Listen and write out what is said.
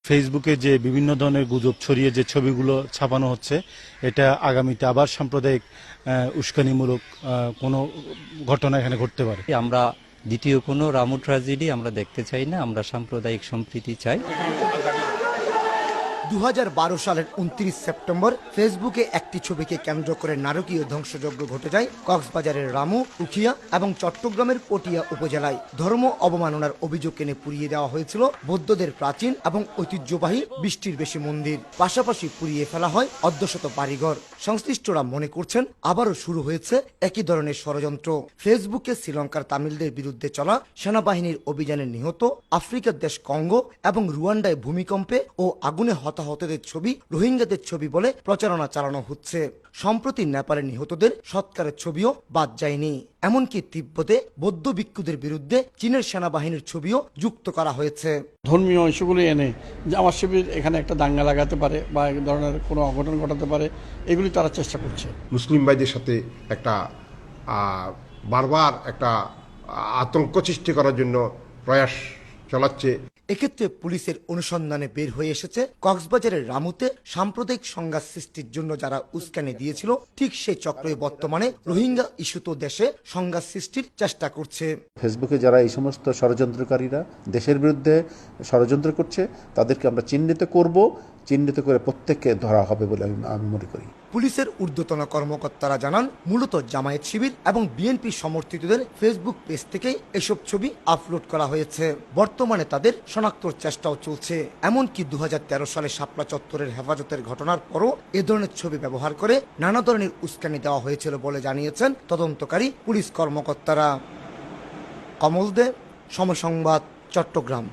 ফেসবুকে যে বিভিন্ন ধরনের গুজব ছড়িয়ে যে ছবিগুলো ছাপানো হচ্ছে, এটা আগামীতে আবার সাম্প্রদায়িক উস্কানিমূলক কোনো ঘটনা এখানে ঘটতে পারে। আমরা দ্বিতীয় কোনো রামু ট্র্যাজেডি আমরা দেখতে চাই না, আমরা সাম্প্রদায়িক সম্প্রীতি চাই। 2012 সালের 29 সেপ্টেম্বর ফেসবুকে একটি ছবিকে কেন্দ্র করে নারকীয় ধ্বংসযজ্ঞ ঘটে যায় কক্সবাজারের রামু, উখিয়া এবং চট্টগ্রামের পটিয়া উপজেলায়। ধর্ম অবমাননার অভিযোগ এনে পুড়িয়ে দেওয়া হয়েছিল বৌদ্ধদের প্রাচীন এবং ঐতিহ্যবাহী 20টির বেশি মন্দির। পাশাপাশি পুড়িয়ে ফেলা হয় অর্ধশত বাড়িঘর। সংশ্লিষ্টরা মনে করছেন আবারও শুরু হয়েছে একই ধরনের ষড়যন্ত্র। ফেসবুকে শ্রীলঙ্কার তামিলদের বিরুদ্ধে চলা সেনাবাহিনীর অভিযানে নিহত, আফ্রিকার দেশ কঙ্গো এবং রুয়ান্ডায় ভূমিকম্পে ও আগুনে হতাহতদের ছবি রোহিঙ্গাদের ছবি বলে প্রচারণা চালানো হচ্ছে। সম্প্রতি নেপালে নিহতদের সৎকারের ছবিও বাদ যায়নি। এমনকি তিব্বতে বৌদ্ধ ভিক্ষুদের বিরুদ্ধে চীনের সেনাবাহিনীর ছবিও যুক্ত করা হয়েছে। ধর্মীয় ইস্যুগুলি এনে জামাত শিবির এখানে একটা দাঙ্গা লাগাতে পারে বা এক ধরনের কোনো অঘটন ঘটাতে পারে, এগুলি তারা চেষ্টা করছে। মুসলিম ভাইদের সাথে একটা বারবার একটা আতঙ্ক সৃষ্টি করার জন্য প্রয়াস চালাচ্ছে। এক্ষেত্রে পুলিশের অনুসন্ধানে বের হয়ে এসেছে কক্সবাজারের রামুতে সাম্প্রদায়িক সংঘাত সৃষ্টির জন্য যারা উস্কানি দিয়েছিল, ঠিক সেই চক্রই বর্তমানে রোহিঙ্গা ইস্যুত দেশে সংঘাত সৃষ্টির চেষ্টা করছে। ফেসবুকে যারা এই সমস্ত ষড়যন্ত্রকারীরা দেশের বিরুদ্ধে ষড়যন্ত্র করছে, তাদেরকে আমরা চিহ্নিত করব, চিহ্নিত করে প্রত্যেককে ধরা হবে বলে আমি মনে করি। পুলিশের ঊর্ধ্বতন কর্মকর্তারা জানান, মূলত জামায়াত শিবির এবং বিএনপি সমর্থিতদের ফেসবুক পেজ থেকেই এসব ছবি আপলোড করা হয়েছে। বর্তমানে তাদের শনাক্তর চেষ্টাও চলছে। এমনকি 2013 সালে শাপলা চত্বরের হেফাজতের ঘটনার পরও এ ধরনের ছবি ব্যবহার করে নানা ধরনের উস্কানি দেওয়া হয়েছিল বলে জানিয়েছেন তদন্তকারী পুলিশ কর্মকর্তারা। কমল দে, সময় সংবাদ, চট্টগ্রাম।